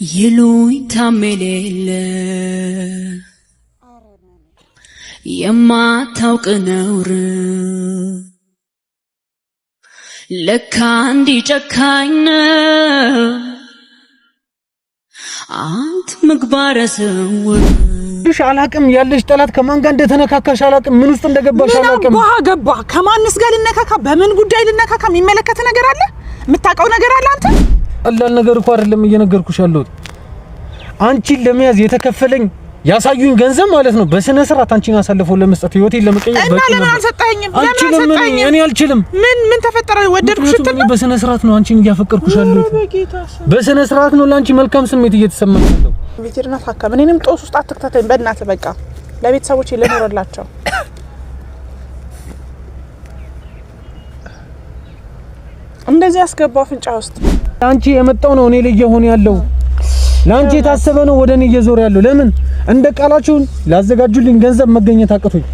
ይሉኝታ የሌለ የማታውቅ ነውር ለካ እንዲህ ጨካኝ ነው አንተ ምግባረ ስውር አላቅም ያለሽ ጠላት ከማን ጋር እንደተነካካሽ አላቅም ምን ውስጥ እንደገባሽ አላቅም ምን ገባ ከማንስ ጋር ልነካካ በምን ጉዳይ ልነካካ የሚመለከት ነገር አለ የምታውቀው ነገር አለ አንተ ቀላል ነገር እኮ አይደለም እየነገርኩሽ ያለሁት አንቺን ለመያዝ የተከፈለኝ ያሳዩኝ ገንዘብ ማለት ነው በስነ ስርዓት አንቺን አሳልፈው ለመስጠት ህይወቴን ለመቀየር በቂ ነው ለምን አልሰጠኝም እኔ አልችልም ምን ተፈጠረ ወደድኩሽ ትል በስነ ስርዓት ነው አንቺን እያፈቀርኩሽ ያለሁት በስነ ስርዓት ነው ላንቺ መልካም ስሜት እየተሰማኝ ነው ቬቴሪናሪ ታከም እኔንም ጦስ ውስጥ አትከታተኝ በእናትህ በቃ ለቤተሰቦቼ ልኖርላቸው እንደዚህ ያስገባው ፍንጫ ውስጥ አንቺ የመጣው ነው እኔ ላይ እየሆነ ያለው ላንቺ የታሰበ ነው ወደኔ እየዞር ያለው ለምን እንደ ቃላችሁን ላዘጋጁልኝ ገንዘብ መገኘት አቅቶኝ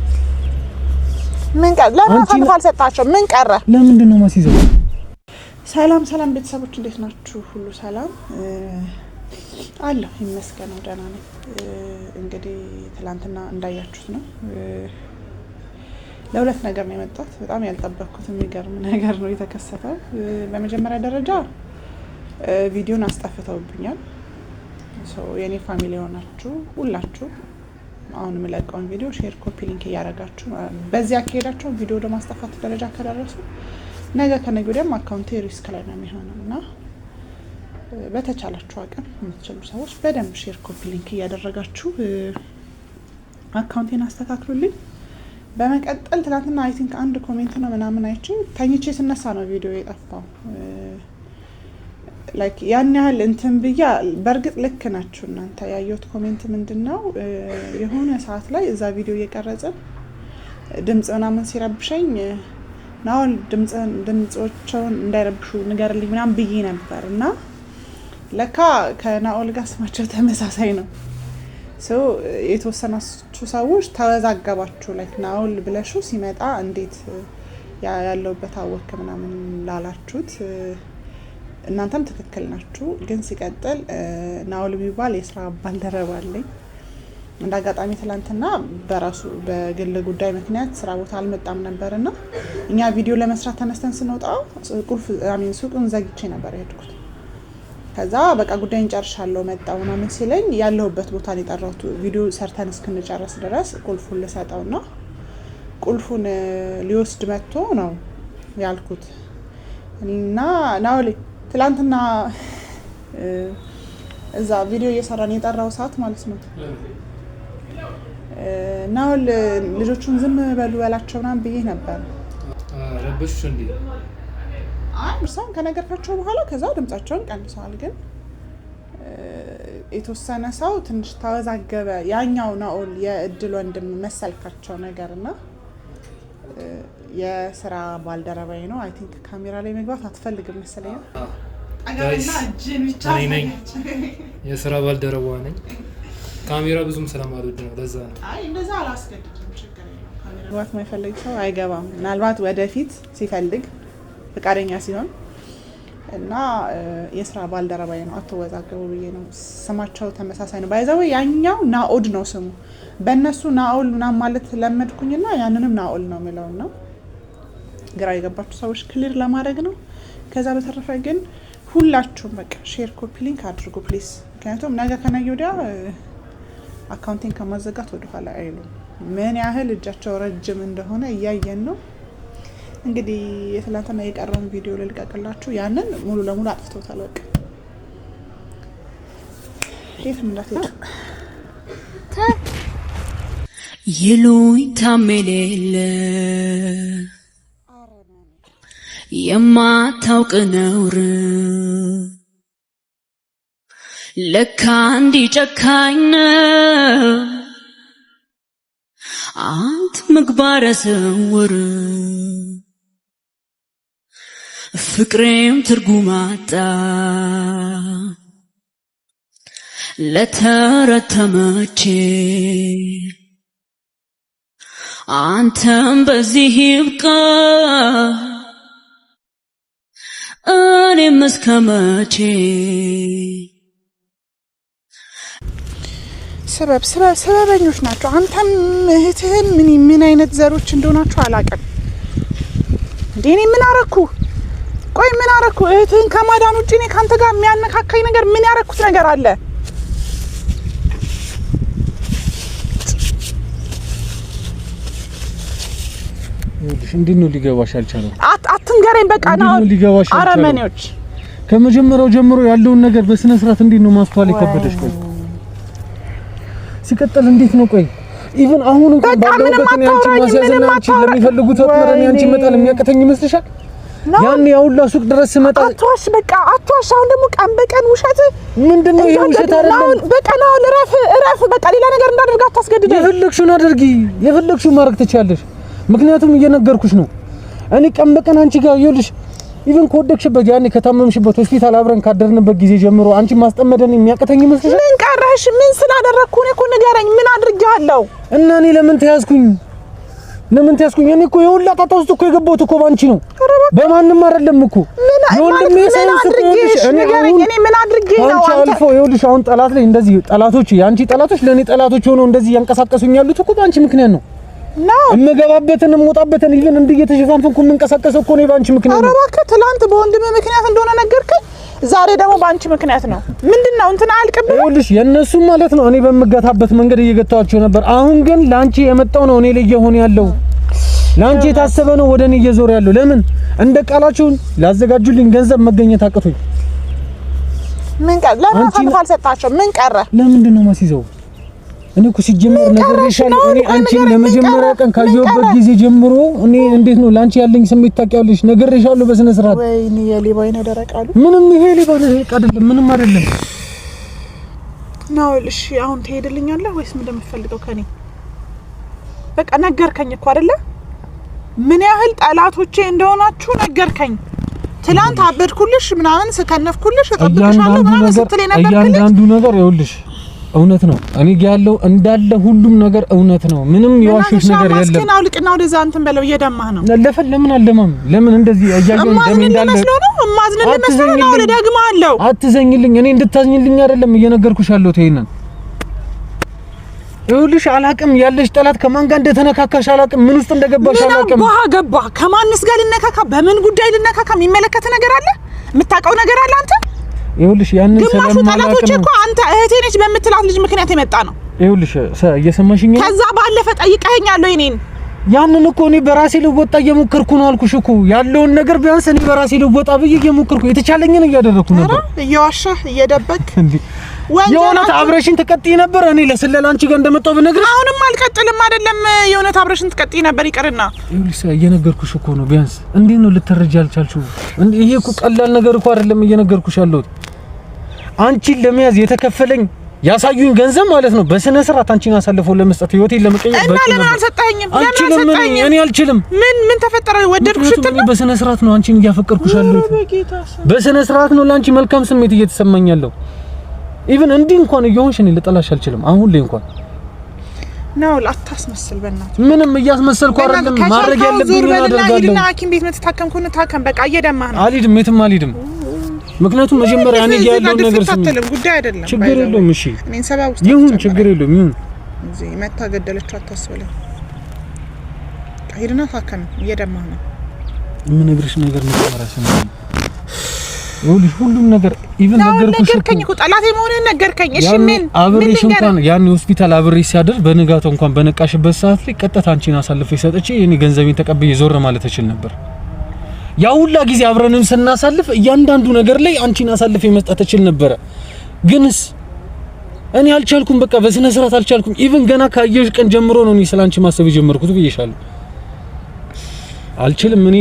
ምን ቀረ ለምን ካልሰጣቸው ምን ቀረ ለምንድን ነው ማሲዘው ሰላም ቤተሰቦች እንዴት ናችሁ ሁሉ ሰላም አለ ይመስገነው ደህና ነኝ እንግዲህ ትላንትና እንዳያችሁት ነው ለሁለት ነገር ነው የመጣሁት በጣም ያልጠበቅኩት የሚገርም ነገር ነው የተከሰተው በመጀመሪያ ደረጃ ቪዲዮን አስጠፍተውብኛል የኔ ፋሚሊ ሆናችሁ ሁላችሁ አሁን የምለቀውን ቪዲዮ ሼር ኮፒ ሊንክ ያደርጋችሁ በዚያ ከሄዳችሁ ቪዲዮ ለማስጠፋት ደረጃ ከደረሱ ነገ ከነገ ወዲያም አካውንቴ ሪስክ ላይ ነው የሚሆነውና በተቻላችሁ አቅም የምትችሉ ሰዎች በደንብ ሼር ኮፒ ሊንክ ያደረጋችሁ አካውንቴን አስተካክሉልኝ በመቀጠል ትናንትና አይ ቲንክ አንድ ኮሜንት ነው ምናምን አይቼ ተኝቼ ስነሳ ነው ቪዲዮ የጠፋው ላይክ ያን ያህል እንትን ብያ በርግጥ ልክ ናችሁ እናንተ ያየሁት ኮሜንት ምንድነው የሆነ ሰዓት ላይ እዛ ቪዲዮ እየቀረጽን ድምጽ ምናምን ሲረብሸኝ ናው ድምጾቻቸውን እንዳይረብሹ ንገርልኝ ምናምን ብዬ ነበርና ለካ ከናኦል ጋር ስማቸው ተመሳሳይ ነው የተወሰናችሁ ሰዎች ተወዛገባችሁ ላይክ ናኦል ብለሹ ሲመጣ እንዴት ያለውበት አወክ ምናምን ላላችሁት እናንተም ትክክል ናችሁ ግን ሲቀጥል ናኦል ቢባል የስራ ባልደረባ አለኝ እንዳጋጣሚ ትላንትና በራሱ በግል ጉዳይ ምክንያት ስራ ቦታ አልመጣም ነበርና እኛ ቪዲዮ ለመስራት ተነስተን ስንወጣ ሱቁን ዘግቼ ነበር የሄድኩት ከዛ በቃ ጉዳይን ጨርሻለሁ መጣው ነው ምን ሲለኝ ያለውበት ቦታ ላይ ጠራውት ቪዲዮ ሰርተን እስክንጨርስ ድረስ ቁልፉን ልሰጠውና ቁልፉን ሊወስድ መጥቶ ነው ያልኩት እና ናኦል ትላንትና እዛ ቪዲዮ እየሰራን የጠራው ሰዓት ማለት ነው ናኦል ልጆቹን ዝም በሉ በላቸውና ብዬ ነበር ረብሽ እንዴ እርሳን ከነገርካቸው በኋላ ከዛ ድምጻቸውን ቀንሰዋል ግን የተወሰነ ሰው ትንሽ ተወዛገበ ያኛው ናኦል የእድል ወንድም መሰልካቸው ነገርና የስራ ባልደረባዬ ነው አይ ቲንክ ካሜራ ላይ መግባት አትፈልግም መሰለኝ ጋይስ ነኝ የስራ ባልደረባው ነኝ ካሜራ ብዙም ስለማልወድ ነው ለዛ ነው አይ እንደዛ አላስገድድም ችግር የለውም ካሜራ መግባት ማይፈልግ ሰው አይገባም ምናልባት ወደፊት ሲፈልግ ፍቃደኛ ሲሆን እና የስራ ባልደረባዬ ነው አትወዛገቡ ብዬ ነው ስማቸው ተመሳሳይ ነው ባይዘው ያኛው ናኦድ ነው ስሙ በእነሱ ናኦል ምናምን ማለት ለመድኩኝና ያንንም ናኦል ነው የሚለውና ግራ የገባችሁ ሰዎች ክሊር ለማድረግ ነው ከዛ በተረፈ ግን ሁላችሁም በቃ ሼር ኮፒ ሊንክ አድርጉ ፕሊዝ ምክንያቱም ነገ ከነገ ወዲያ አካውንቲንግ ከማዘጋት ወደ ኋላ አይሉም ምን ያህል እጃቸው ረጅም እንደሆነ እያየን ነው እንግዲህ የትላንትና የቀረውን ቪዲዮ ልልቀቅላችሁ ያንን ሙሉ ለሙሉ አጥፍቶታል በቃ የትም እንዳትሄዱ ይሉኝታ የሌለ የማታውቅ ነውር ለካ እንዲህ ጨካኝ ነው አንተ ምግባረ ስውር ፍቅሬም ትርጉም አጣ ለተረተመቼ አንተም በዚህ ይብቃ እኔም እስከመቼ ሰበበኞች ናቸው። አንተም እህትህም ምን አይነት ዘሮች እንደሆናችሁ አላውቅም። እንዴ እኔ ምን አረኩ? ቆይ ምን አረኩ? እህትህን ከማዳን ውጪ እኔ ካንተ ጋር የሚያነካካኝ ነገር ምን ያረኩት ነገር አለ? እንዴት ነው ሊገባሽ አልቻለም? አትንገረኝ በቃ ነው። አረመኔዎች ከመጀመሪያው ጀምሮ ያለውን ነገር በስነ ስርዓት እንዴት ነው ማስተዋል የከበደሽ? ቆይ ሲቀጥል እንዴት ነው? ቆይ ኢቭን አሁን እንኳን ባለውበት ነው አንቺ ማስያዝና አንቺ ለሚፈልጉት ወጥመረን አንቺ መጣል የሚያቀተኝ ይመስልሻል? ያን ያውላ ሱቅ ድረስ መጣ። አትዋሽ በቃ አትዋሽ። አሁን ደግሞ ቀን በቀን ውሸት ምንድነው? ይሄ ውሸት አይደለም። በቃ ነው እረፍ። በቃ ሌላ ነገር እንዳደርግ አታስገድደኝ። የፈለግሽውን አድርጊ፣ የፈለግሽውን ማድረግ ትችያለሽ። ምክንያቱም እየነገርኩሽ ነው። እኔ ቀን በቀን አንቺ ጋር ይኸውልሽ ኢቭን ከወደቅሽበት ያኔ ከታመምሽበት ሆስፒታል አብረን ካደርንበት ጊዜ ጀምሮ አንቺ ማስጠመደን የሚያቀተኝ ይመስልሻል? ምን ቀረሽ? ምን ስላደረግኩ ነው እኮ ንገረኝ። ምን አድርጌሃለሁ? እና እኔ ለምን ተያዝኩኝ? እኔ እኮ የሁላ ጣጣ ውስጥ እኮ የገባሁት እኮ ባንቺ ነው፣ በማንም አይደለም እኮ። ወንድሜ ሳይንስ እኮ እኔ ምን አድርጌ ነው? አንቺ አልፎ ይኸውልሽ አሁን ጠላት ላይ እንደዚህ ጠላቶች ያንቺ ጠላቶች ለኔ ጠላቶች ሆነው እንደዚህ ያንቀሳቀሱኝ ያሉት እኮ ባንቺ ምክንያት ነው። እምገባበትን እምወጣበትን ኢቭን እንዲህ እየተሸፋንኩ የምንቀሳቀሰው እኮ ነው ባንቺ ምክንያት ነው። ኧረ እባክህ ትላንት በወንድሜ ምክንያት እንደሆነ ነገርከኝ፣ ዛሬ ደግሞ ባንቺ ምክንያት ነው። ምንድነው እንትና አልቀበል? ይኸውልሽ የነሱ ማለት ነው እኔ በምገታበት መንገድ እየገታዋቸው ነበር። አሁን ግን ላንቺ የመጣው ነው እኔ ላይ እየሆነ ያለው። ላንቺ የታሰበ ነው ወደ እኔ እየዞረ ያለው። ለምን እንደ ቃላችሁን ላዘጋጁልኝ ገንዘብ መገኘት አቅቶኝ ምን ቀረ? ለምን አልሰጣቸው? ምን ቀረ? ለምንድን ነው ማስይዘው? እኔ እኮ ሲጀመር ነገር ይሻል። እኔ አንቺን ለመጀመሪያ ቀን ካየሁበት ጊዜ ጀምሮ እኔ እንዴት ነው ላንቺ ያለኝ ስሜት ታውቂያለሽ? ነገርሻለሁ በስነ ስርዓት። ወይኔ የሌባ አይነ ደረቃሉ። ምንም ይሄ ሌባ አይደለም፣ ምንም አይደለም ነው። እሺ አሁን ትሄድልኛለህ ወይስ ምን እንደምትፈልገው ከኔ? በቃ ነገርከኝ እኮ አይደለ? ምን ያህል ጠላቶቼ እንደሆናችሁ ነገርከኝ። ትላንት አበድኩልሽ ምናምን ስከነፍኩልሽ ተጠብቅሻለሁ ምናምን ስትለኝ ነበር። እያንዳንዱ ነገር ይኸውልሽ እውነት ነው። እኔ ጋር ያለው እንዳለ ሁሉም ነገር እውነት ነው። ምንም የዋሽሽ ነገር የለም። ማስከና አውልቅና ወደዛ እንትን በለው እየደማህ ነው። ለምን አልደማም? ለምን እንደዚህ እያየሁ እንደምን እንዳለ እማዝንልህ መስሎ ነው። ደግማለሁ። አትዘኝልኝ። እኔ እንድታዝኝልኝ አይደለም እየነገርኩሽ ያለሁት ይሄንን። ይኸውልሽ አላቅም ያለሽ ጠላት ከማን ጋር እንደተነካካሽ አላቅም፣ ምን ውስጥ እንደገባሽ አላቅም። ምን ገባ? ከማንስ ጋር ልነካካ? በምን ጉዳይ ልነካካ? የሚመለከት ነገር አለ? የምታውቀው ነገር አለ አንተ? ይኸውልሽ ያንን ግማሹ ጠላቶቼ እኮ አንተ እህቴ ነች በምትላት ልጅ ምክንያት የመጣ ነው። ይኸውልሽ እየሰማሽኝ ነው? ከዛ ባለፈ ጠይቀኸኛል ወይ እኔን? ያንን እኮ እኔ በራሴ ልወጣ እየሞከርኩ ነው አልኩሽ እኮ። ያለውን ነገር ቢያንስ እኔ በራሴ ልወጣ ብዬ እየሞከርኩ የተቻለኝን እያደረኩ ነበር። እየዋሸህ እየደበክ የእውነት አብረሽን ትቀጥይ ነበር። እኔ ለስለላ አንቺ ጋር እንደመጣው ብነግርሽ አሁንም አልቀጥልም አይደለም። የእውነት አብረሽን ትቀጥይ ነበር ይቀርና። ይኸውልሽ እየነገርኩሽ እኮ ነው። ቢያንስ እንዴት ነው ልትረጂ አልቻልሽው? ይሄ እኮ ቀላል ነገር እኮ አይደለም እየነገርኩሽ ያለሁት። አንቺን ለመያዝ የተከፈለኝ ያሳዩኝ ገንዘብ ማለት ነው በስነ ስርዓት አንቺን አሳልፎ ለመስጠት ህይወቴን ለመቀየር በቂ ነው። ለምን አልሰጠኸኝም? እኔ አልችልም። ምን ተፈጠረ? ወደድኩሽ ስትል በስነ ስርዓት ነው አንቺን እያፈቀርኩሽ ያለሁት። በስነ ስርዓት ነው ለአንቺ መልካም ስሜት እየተሰማኝ ያለው። ኢቭን እንዲህ እንኳን እየሆንሽ እኔ ልጠላሽ አልችልም። አሁን ላይ እንኳን ነው አታስመስል። በእናትህ ምንም እያስመሰልኩ አይደለም። ማድረግ ያለብኝ ነው አደርጋለሁ። ሐኪም ቤት መተታከምኩ ነው ታከም። በቃ እየደማህ ነው። አልሄድም፣ የትም አልሄድም። ምክንያቱም መጀመሪያ እኔ ጋር ያለው ነገር ስም ጉዳይ አይደለም። ችግር የለውም። እሺ እኔን ሰባ ውስጥ ይሁን፣ ችግር የለውም። ይሁን እዚህ መታ ገደለችው አታስበለኝ። ሄድና ታከም። እየደማህ ነው። የምነግርሽ ነገር ነው ማለት ነው። ይኸውልሽ ሁሉም ነገር ኢቭን ነገርኩኝ እኮ ጠላቴ መሆንህን ነገርከኝ። እሺ ምን አብሬሽ እንኳን ያን ሆስፒታል አብሬሽ ሲያደር በንጋቱ እንኳን በነቃሽበት ሰዓት ላይ ቀጥታ አንቺን አሳልፌ ሰጥቼ እኔ ገንዘቤን ተቀብዬ ዞር ማለት እችል ነበር። ያ ሁላ ጊዜ አብረንም ስናሳልፍ እያንዳንዱ ነገር ላይ አንቺን አሳልፌ መስጠት እችል ነበር። ግንስ እኔ አልቻልኩም። በቃ በስነ ስርዓት አልቻልኩም። ኢቭን ገና ካየሽ ቀን ጀምሮ ነው እኔ ስላንቺ ማሰብ የጀመርኩት ብዬሻለሁ። አልችልም። እኔ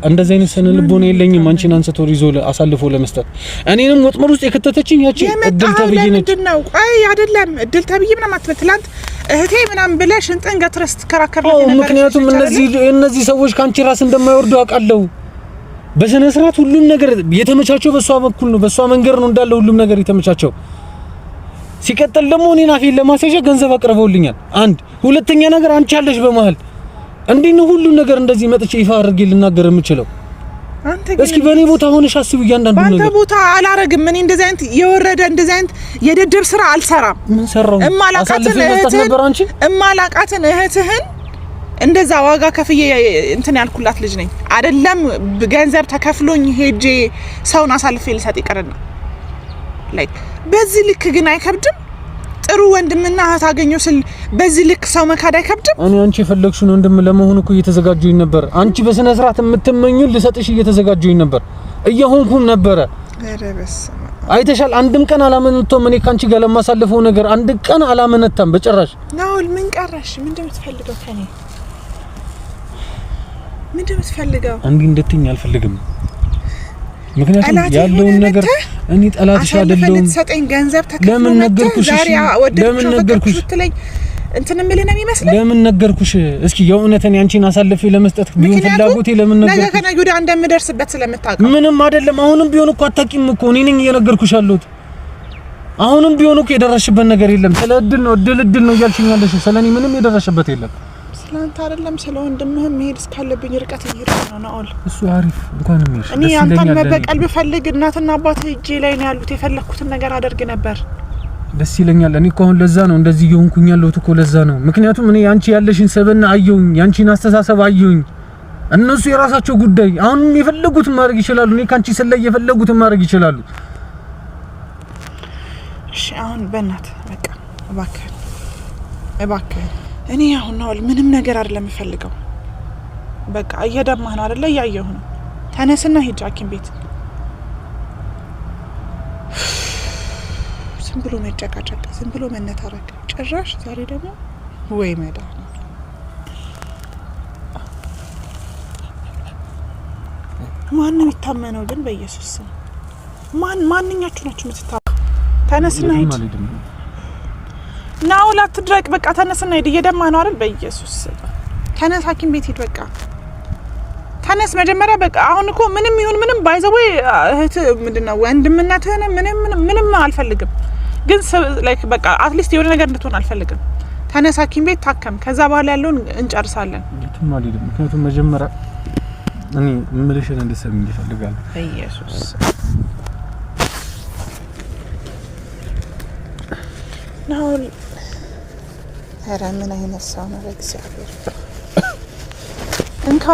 እንደዚህ አይነት ሰነ ልቦና የለኝም። አንቺን አንስቶ ይዞ አሳልፎ ለመስጠት እኔንም ወጥመድ ውስጥ የከተተችኝ ያቺ እድል ተብዬ ነች። ነው ቆይ አይደለም እድል ተብዬ ምናምን አትበል። ትላንት እህቴ ምናምን ብለሽ እንጥን ገትረስ ተከራከር ነበር። ምክንያቱም እነዚህ ሰዎች ካንቺ ራስ እንደማይወርዱ አውቃለሁ። በስነ ስርዓት ሁሉም ነገር የተመቻቸው በሷ በኩል ነው፣ በሷ መንገድ ነው እንዳለ ሁሉም ነገር የተመቻቸው። ሲቀጥል ደግሞ እኔን አፌን ለማስያዣ ገንዘብ አቅርበውልኛል። አንድ ሁለተኛ ነገር አንቺ አለሽ በመሃል። እንዴት ነው ሁሉ ነገር እንደዚህ መጥቼ ይፋ አድርጌ ልናገር የምችለው? አንተ እስኪ በእኔ ቦታ ሆነሽ አስቡ። እያንዳንዱ ነገር በአንተ ቦታ አላረግም። እኔ እንደዚህ አይነት የወረደ እንደዚህ አይነት የደደብ ስራ አልሰራም ምን ሰራው አሳልፈ መስጠት ነበር አንቺ እማላቃትን እህትህን እንደዛ ዋጋ ከፍዬ እንትን ያልኩላት ልጅ ነኝ አይደለም ገንዘብ ተከፍሎኝ ሄጄ ሰውን አሳልፌ ልሰጥ ይቀርና ላይክ በዚህ ልክ ግን አይከብድም ጥሩ ወንድምና እህት አገኘው ስል በዚህ ልክ ሰው መካድ አይከብድም እኔ አንቺ የፈለግሽው ወንድም ለመሆን እኮ እየተዘጋጀሁኝ ነበር አንቺ በስነ ስርዓት የምትመኙን ልሰጥሽ እየተዘጋጀሁኝ ነበር እየሆንኩም ነበር ረበስ አይተሻል አንድም ቀን አላመነተም እኔ ካንቺ ጋር ለማሳልፈው ነገር አንድ ቀን አላመነተም በጭራሽ ናውል ምን ቀረሽ ምንድነው የምትፈልገው ከኔ ምንድነው የምትፈልገው አንዲ እንድትኝ አልፈልግም ምክንያቱም ያለውን ነገር እኔ ጠላትሽ አይደለም ሰጠኝ ገንዘብ ተከፍሎ ለምን ነገርኩሽ ለምን ነገርኩሽ እንትን ምንድነው የሚመስለው ለምን ነገርኩሽ እስኪ የእውነተን ያንቺን አሳልፌ ለመስጠት ቢሆን ፍላጎቴ ለምን ነገርኩሽ ነገ ከነገ ወዲያ እንደምደርስበት ስለምታውቀው ምንም አይደለም አሁንም ቢሆን እኮ አታቂም እኮ እኔ ነኝ እየነገርኩሽ ያለሁት አሁንም ቢሆን እኮ የደረሽበት ነገር የለም ስለ እድል ነው እድል ነው እያልሽኝ ያለሽ ስለኔ ምንም የደረሽበት የለም ስላንተ አይደለም ስለ ወንድምህ መሄድ እስካለብኝ ርቀት እየሄድኩ ነው ናኦል እሱ አሪፍ እንኳን ነው እኔ አንተን መበቀል ብፈልግ እናትና አባትህ እጄ ላይ ነው ያሉት የፈለኩትን ነገር አደርግ ነበር ደስ ይለኛል እኔ እኮ አሁን ለዛ ነው እንደዚህ እየሆንኩኝ ያለሁት እኮ ለዛ ነው ምክንያቱም እኔ አንቺ ያለሽን ሰበና አየሁኝ ያንቺን አስተሳሰብ አየሁኝ እነሱ የራሳቸው ጉዳይ አሁን የፈለጉትን ማድረግ ይችላሉ እኔ ካንቺ ስለይ የፈለጉትን ማድረግ ይችላሉ እሺ አሁን በእናት በቃ እባክህ እኔ አሁን ነው ምንም ነገር አይደለም ፈልገው በቃ እየደማህ ነው አይደለ ያየሁ ነው ተነስና ሂድ ሐኪም ቤት ዝም ብሎ መጨቃጨቅ ዝም ብሎ መነታረክ ጭራሽ ዛሬ ደግሞ ወይ መዳ ማን ነው የሚታመነው ግን በኢየሱስ ስም ማንኛችሁ ናችሁ የምትታመኑ ተነስና ሂድ ናው ላትድረቅ በቃ ተነስና ሂድ እየደማህ ነው አይደል በኢየሱስ ተነስ ሐኪም ቤት ሂድ በቃ ተነስ መጀመሪያ በቃ አሁን እኮ ምንም ይሁን ምንም ባይዘው እህት ምንድነው ወንድምናትህ ምንም አልፈልግም ግን ላይክ በቃ አትሊስት የሆነ ነገር እንድትሆን አልፈልግም ተነስ ሐኪም ቤት ታከም ከዛ በኋላ ያለውን እንጨርሳለን የትም አልሄድም ምክንያቱም መጀመሪያ እኔ ምልሽን እንድትሰሚኝ እፈልጋለሁ በኢየሱስ ናው ምን አይነት ሰው ነው እግዚአብሔር እንካ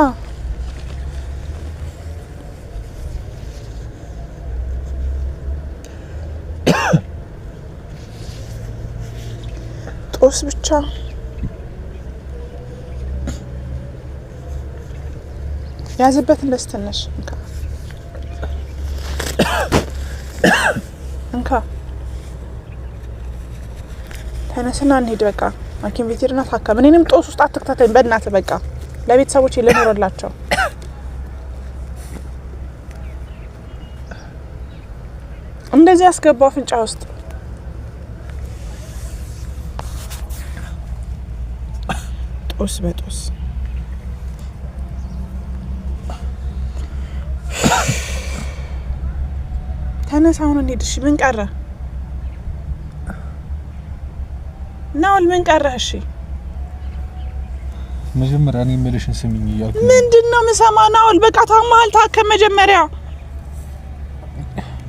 ጦስ ብቻ ያዝበት እንደስተነሽ እንካ ተነስና እንሂድ በቃ ሐኪም ቤት ሄድና ታከም እኔንም ጦስ ውስጥ አትከታተኝ በእናትህ በቃ ለቤተሰቦቼ ልኖርላቸው እንደዚህ አስገባው አፍንጫ ውስጥ ጦስ በጦስ ተነስ አሁን እንሂድ እሺ ምን ቀረ ናውል ምን ቀረህ እሺ መጀመሪያ እኔ የምልሽን ስሚኝ እያልኩ ምንድነው መሰማ ናውል በቃ ታማል ታከም መጀመሪያ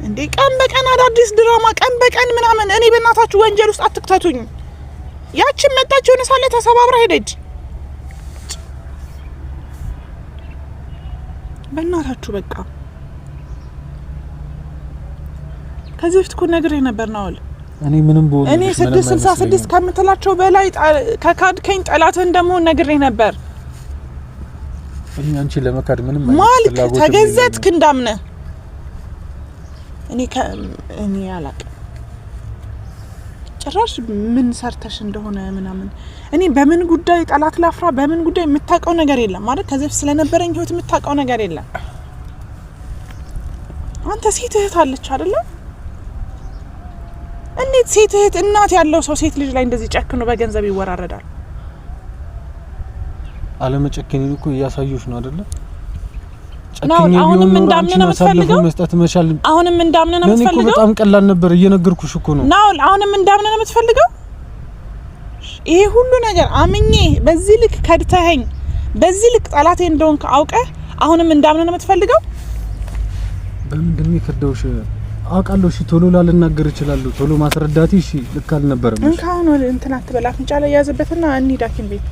እንዴ ቀን በቀን አዳዲስ ድራማ ቀን በቀን ምናምን እኔ በእናታችሁ ወንጀል ውስጥ አትክተቱኝ ያቺን መጣች ሆነ ሳለ ተሰባብራ ሄደች በእናታችሁ በቃ ከዚህ በፊት እኮ ነግሬ ነበር ናውል እኔ ምንም ቦል እኔ 666 ከምትላቸው በላይ ከካድከኝ ጠላት እንደምሆን ነግሬ ነበር እኔ አንቺ ለመካድ ምንም ማልክ ተገዘትክ እንዳምነ እኔ ያላቅ ጭራሽ ምን ሰርተሽ እንደሆነ ምናምን እኔ በምን ጉዳይ ጠላት ላፍራ በምን ጉዳይ የምታውቀው ነገር የለም ማለት ከዚህ ስለነበረኝ ህይወት የምታውቀው ነገር የለም አንተ ሴት እህት አለች አይደለ እንዴት ሴት እህት እናት ያለው ሰው ሴት ልጅ ላይ እንደዚህ ጨክኖ በገንዘብ ይወራረዳል አለመጨከኔን እኮ እያሳዩሽ ነው አይደለ አሁንም እንዳምነ ነው የምትፈልገው አሁንም እንዳምነ ነው የምትፈልገው በጣም ቀላል ነበር እየነገርኩሽ እኮ ነው አሁንም እንዳምነ ነው የምትፈልገው ይሄ ሁሉ ነገር አምኜ በዚህ ልክ ከድተኸኝ በዚህ ልክ ጠላቴ እንደሆንክ አውቀህ አሁንም እንዳምነ ነው የምትፈልገው በምንድነው የከደውሽ አውቃለሁ። እሺ ቶሎ ላልናገር እችላለሁ። ቶሎ ማስረዳት እሺ ልክ አልነበረም። እንካን ወደ እንትና አትበላ አፍንጫ ላይ ያዘበትና እንሂድ ሐኪም ቤት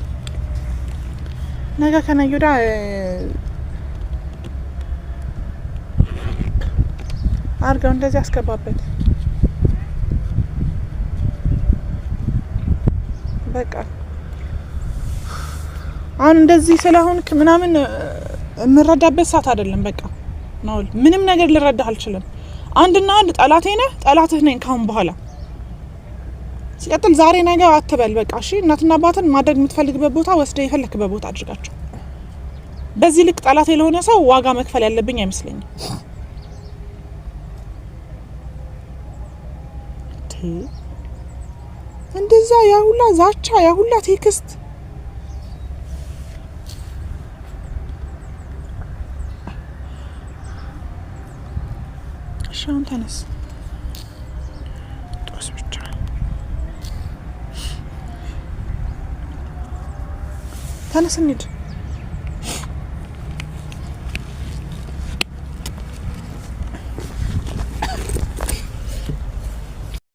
ነገ ከነገ ወዲያ አርጋው እንደዚህ አስገባበት። በቃ አሁን እንደዚህ ስለሆንክ ምናምን የምረዳበት ሰዓት አይደለም። በቃ ነው ምንም ነገር ልረዳህ አልችልም። አንድና አንድ ጠላቴ ነህ፣ ጠላትህ ነኝ ካሁን በኋላ። ሲቀጥል ዛሬ ነገ አትበል በቃ እሺ። እናትና አባትን ማድረግ የምትፈልግበት ቦታ ወስደህ የፈለክበት ቦታ አድርጋቸው። በዚህ ልክ ጠላቴ ለሆነ ሰው ዋጋ መክፈል ያለብኝ አይመስለኝም። እንደዛ ያሁላ ዛቻ ያሁላ ቴክስት ሻውን ተነስ ጦስ ብቻ ተነስ እንሂድ